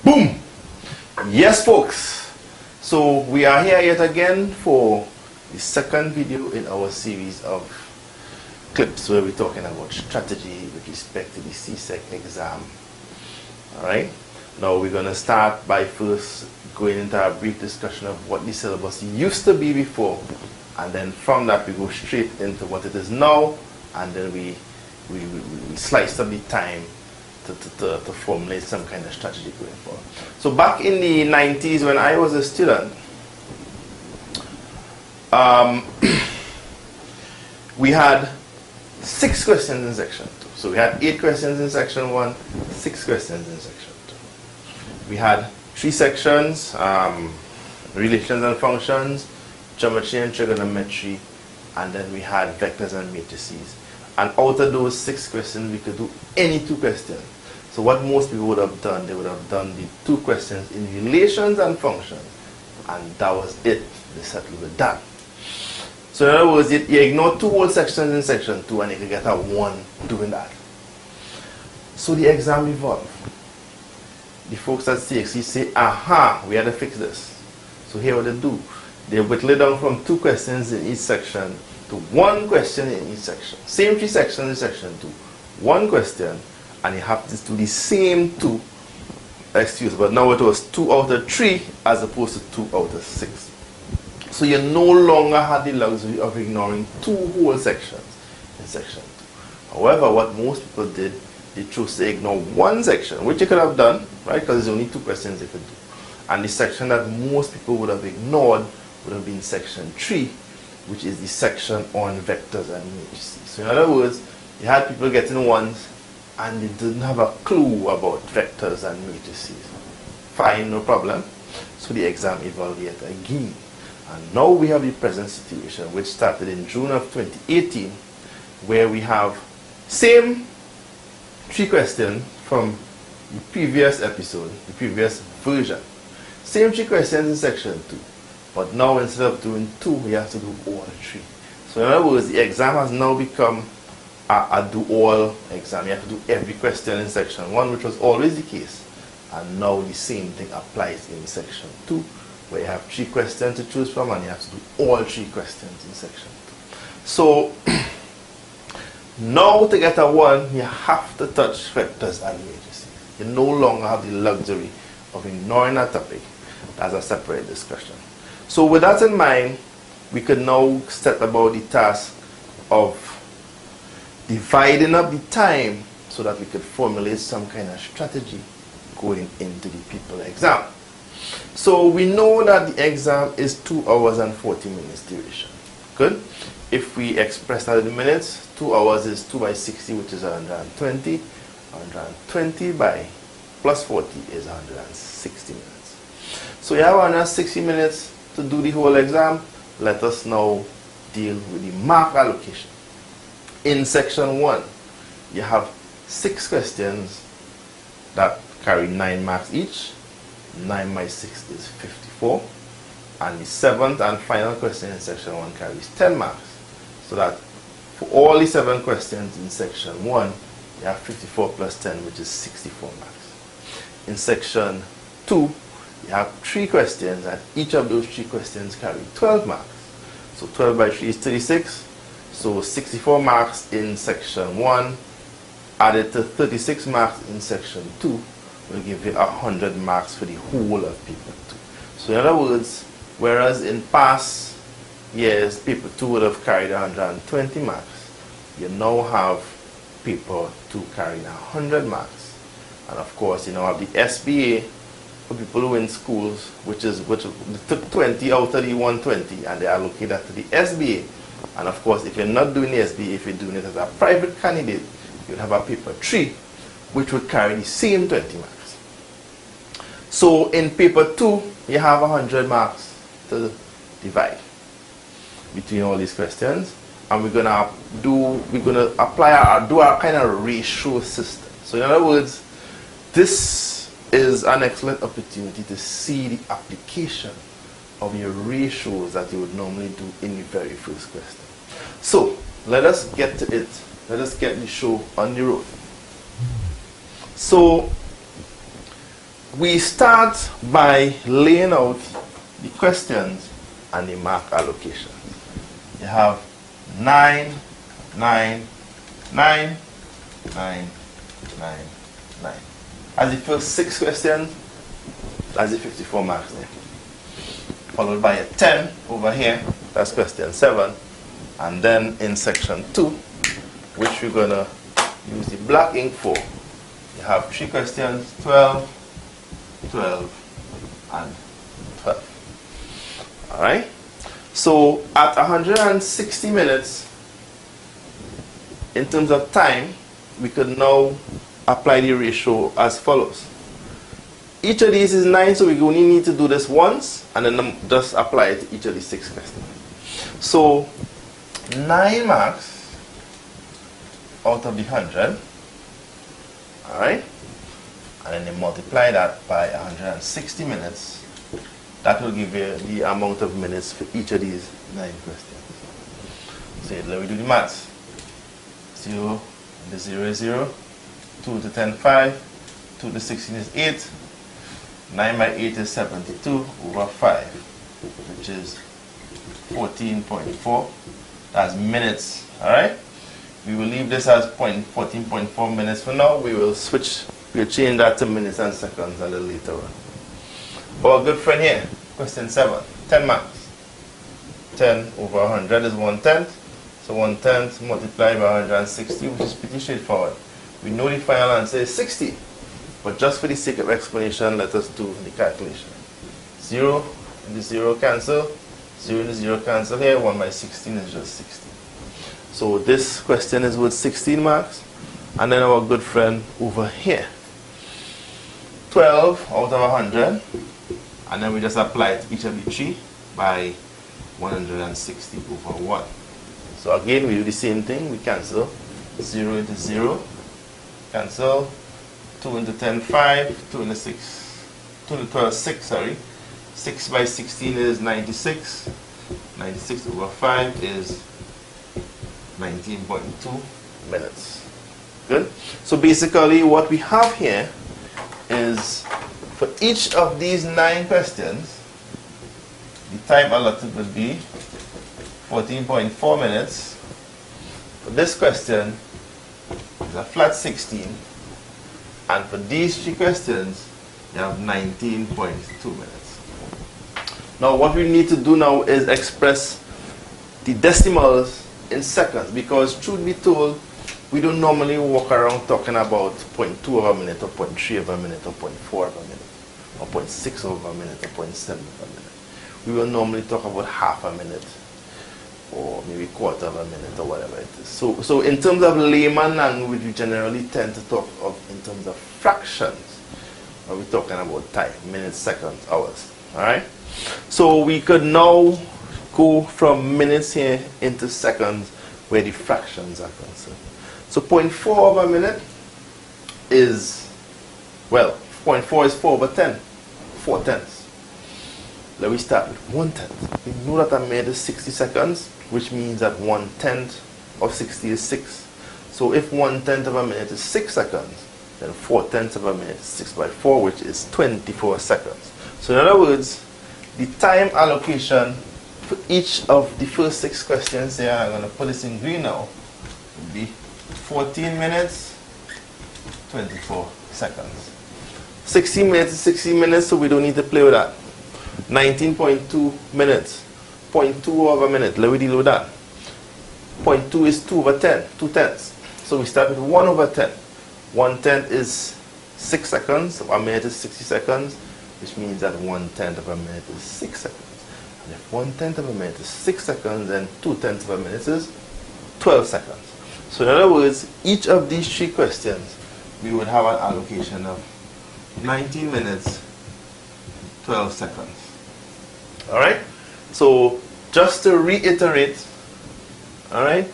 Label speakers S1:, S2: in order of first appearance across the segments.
S1: Boom! Yes, folks. So we are here yet again for the second video in our series of clips where we're talking about strategy with respect to the CSEC exam. Alright? Now we're going to start by first going into a brief discussion of what the syllabus used to be before, and then from that we go straight into what it is now, and then we slice up the time to formulate some kind of strategy going forward. So back in the 90s when I was a student, we had 6 questions in section 2. So we had 8 questions in section 1, 6 questions in section 2. We had 3 sections, relations and functions, geometry and trigonometry, and then we had vectors and matrices. And out of those 6 questions, we could do any 2 questions. So what most people would have done, they would have done the 2 questions in relations and functions, and that was it. They settled with that. So in other words, you ignore 2 whole sections in section 2 and you can get a 1 doing that. So the exam evolved. The folks at CSEC say, aha, we had to fix this. So here what they do. They whittle it down from 2 questions in each section to 1 question in each section. Same 3 sections in section 2. 1 question, and you have to do the same 2. Excuse, but now it was 2 out of 3 as opposed to 2 out of 6. So you no longer had the luxury of ignoring 2 whole sections in section 2. However, what most people did, they chose to ignore 1 section, which you could have done, right? Because there's only 2 questions they could do. And the section that most people would have ignored would have been section 3, which is the section on vectors and matrices. So in other words, you had people getting 1s and they didn't have a clue about vectors and matrices. Fine, no problem. So the exam evolved yet again. And now we have the present situation, which started in June of 2018, where we have same 3 questions from the previous episode, the previous version. Same 3 questions in section 2. But now instead of doing 2, we have to do all 3. So in other words, the exam has now become a do-all exam. You have to do every question in section 1, which was always the case. And now the same thing applies in section 2, where you have 3 questions to choose from, and you have to do all 3 questions in section 2. So now to get a 1, you have to touch vectors and matrices. You no longer have the luxury of ignoring a topic. That's a separate discussion. So with that in mind, we could now set about the task of dividing up the time so that we could formulate some kind of strategy going into the people exam. So we know that the exam is 2 hours and 40 minutes duration. Good? If we express that in minutes, 2 hours is 2 by 60, which is 120. 120 by plus 40 is 160 minutes. So you have 160 minutes to do the whole exam. Let us now deal with the mark allocation. In section 1, you have 6 questions that carry 9 marks each. 9 by 6 is 54. And the 7th and final question in section 1 carries 10 marks. So that for all the 7 questions in section 1, you have 54 plus 10, which is 64 marks. In section 2, you have 3 questions, and each of those 3 questions carry 12 marks. So 12 by 3 is 36. So 64 marks in section 1 added to 36 marks in section 2 will give you 100 marks for the whole of paper 2. So in other words, whereas in past years paper 2 would have carried 120 marks, you now have paper 2 carrying 100 marks. And of course, you now have the SBA for people who in schools, which took 20 out of the 120 and they allocate that to the SBA. And of course, if you're not doing the SBA, if you're doing it as a private candidate, you'd have a paper 3, which would carry the same 20 marks. So in paper 2, you have 100 marks to divide between all these questions, and we're gonna do a kind of ratio system. So in other words, this is an excellent opportunity to see the application of your ratios that you would normally do in the very first question. So let us get to it. Let us get the show on the road. So we start by laying out the questions and the mark allocation. You have 9, 9, 9, 9, 9, 9. As the first 6 questions, that's the 54 marks there. Followed by a 10 over here, that's question 7. And then in section 2, which we're going to use the black ink for, you have 3 questions, 12, 12, and 12. Alright? So at 160 minutes, in terms of time, we could now apply the ratio as follows. Each of these is 9, so we only need to do this once, and then just apply it to each of the 6 questions. So 9 marks out of the 100, alright? And then you multiply that by 160 minutes. That will give you the amount of minutes for each of these 9 questions. So let me do the maths. 0 into 0 is 0, 2 to 10, 5, 2 to 16 is 8, 9 by 8 is 72 over 5, which is 14.4. That's minutes, alright? We will leave this as 14.4 minutes for now. We'll change that to minutes and seconds a little later on. Our good friend here, question 7, 10 marks. 10 over 100 is 1/10. So 1/10 multiplied by 160, which is pretty straightforward. We know the final answer is 60. But just for the sake of explanation, let us do the calculation. 0 into 0 cancel. 0 into 0 cancel here. 1 by 16 is just 16. So this question is worth 16 marks. And then our good friend over here, 12 out of 100. And then we just apply it to each of the 3 by 160 over 1. So again, we do the same thing. We cancel 0 into 0. Cancel. 2 into 10, 5. 2 into 6. 2 into 12, 6, sorry. 6 by 16 is 96. 96 over 5 is 19.2 minutes. Good? So basically what we have here is for each of these 9 questions, the time allotted would be 14.4 minutes. For this question, it's a flat 16. And for these 3 questions, you have 19.2 minutes. Now what we need to do now is express the decimals in seconds, because truth be told, we don't normally walk around talking about 0.2 of a minute or 0.3 of a minute or 0.4 of a minute or 0.6 of a minute or 0.7 of a minute. We will normally talk about half a minute or maybe quarter of a minute or whatever it is. So in terms of layman language, we generally tend to talk of in terms of fractions. We're talking about time, minutes, seconds, hours. Alright? So we could now go from minutes here into seconds where the fractions are concerned. So 0.4 of a minute is, well, 0.4 is 4 over 10, 4 tenths. Let me start with 1/10. We know that a minute is 60 seconds, which means that 1/10 of 60 is 6. So if 1/10 of a minute is 6 seconds, then 4/10 of a minute is 6 by 4, which is 24 seconds. So in other words, the time allocation for each of the first 6 questions here, I'm going to put this in green now, would be 14 minutes, 24 seconds. 60 minutes is 60 minutes, so we don't need to play with that. 19.2 minutes, 0.2 of a minute, let me deal with that. 0.2 is 2 over 10, 2 tenths. So we start with 1 over 10. 1/10 is 6 seconds, so a minute is 60 seconds, which means that 1/10 of a minute is 6 seconds. And if 1/10 of a minute is 6 seconds, then 2/10 of a minute is 12 seconds. So in other words, each of these 3 questions, we would have an allocation of 19 minutes, 12 seconds. Alright? So just to reiterate, alright,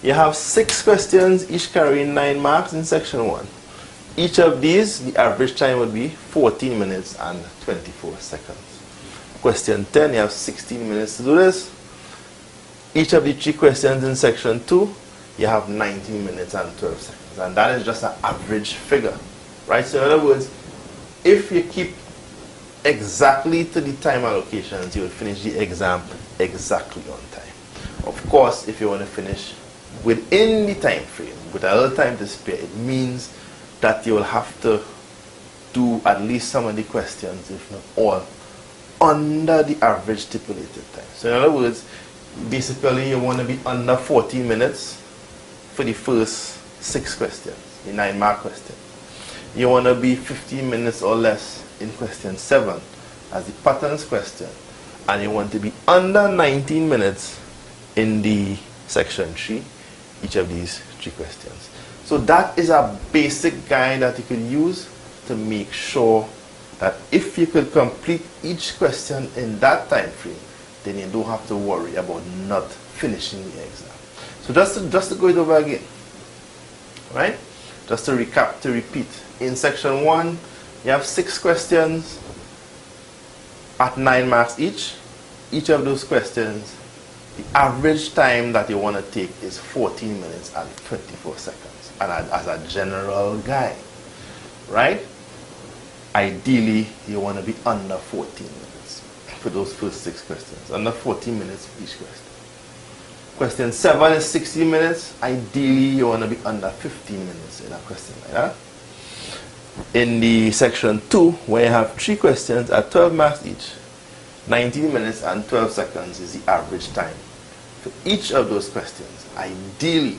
S1: you have 6 questions, each carrying 9 marks in section 1. Each of these, the average time would be 14 minutes and 24 seconds. Question 10, you have 16 minutes to do this. Each of the 3 questions in section 2, you have 19 minutes and 12 seconds. And that is just an average figure. Right? So in other words, if you keep exactly to the time allocations, you will finish the exam exactly on time. Of course, if you want to finish within the time frame, with a little time to spare, it means that you will have to do at least some of the questions, if not all, under the average stipulated time. So in other words, basically you want to be under 40 minutes for the first 6 questions, the 9-mark question. You want to be 15 minutes or less in question 7 as the patterns question, and you want to be under 19 minutes in the section 3, each of these 3 questions. So that is a basic guide that you can use to make sure that if you could complete each question in that time frame, then you don't have to worry about not finishing the exam. So just to go it over again, right? Just to recap, to repeat. In section 1, you have 6 questions at 9 marks each. Each of those questions, the average time that you want to take is 14 minutes and 24 seconds. And as a general guide, right? Ideally, you want to be under 14 minutes for those first 6 questions. Under 14 minutes for each question. Question 7 is 60 minutes. Ideally, you want to be under 15 minutes in a question like that. In the section 2, where you have 3 questions at 12 marks each, 19 minutes and 12 seconds is the average time for each of those questions. Ideally,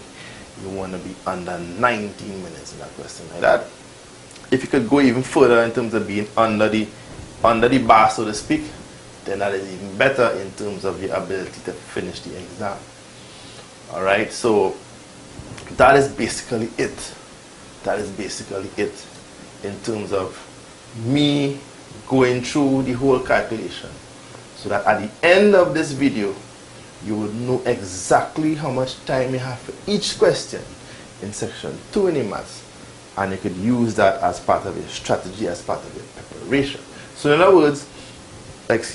S1: you want to be under 19 minutes in a question like that. If you could go even further in terms of being under the bar, so to speak, then that is even better in terms of your ability to finish the exam. Alright, so that is basically it. That is basically it in terms of me going through the whole calculation, so that at the end of this video, you will know exactly how much time you have for each question in section 2 in the maths. And you could use that as part of your strategy, as part of your preparation. So in other words, as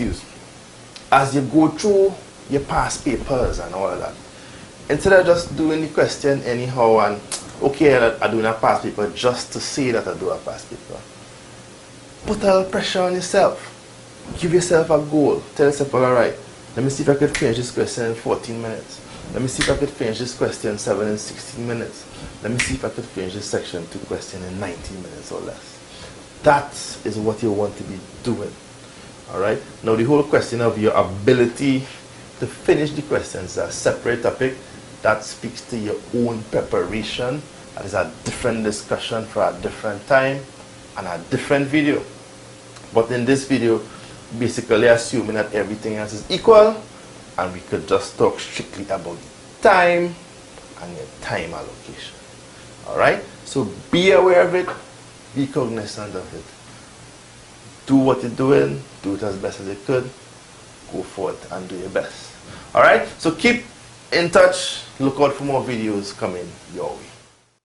S1: you go through your past papers and all of that, instead of just doing the question anyhow and, okay, I'm doing a past paper just to say that I do a past paper, put a little pressure on yourself. Give yourself a goal. Tell yourself, alright, let me see if I could finish this question in 14 minutes. Let me see if I could finish this question 7 in 16 minutes. Let me see if I could finish this section 2 question in 19 minutes or less. That is what you want to be doing. Alright? Now the whole question of your ability to finish the questions is a separate topic that speaks to your own preparation. That is a different discussion for a different time and a different video. But in this video, basically assuming that everything else is equal, and we could just talk strictly about time and your time allocation. Alright? So be aware of it, be cognizant of it. Do what you're doing, do it as best as you could, go forth and do your best. Alright? So keep in touch, look out for more videos coming your way.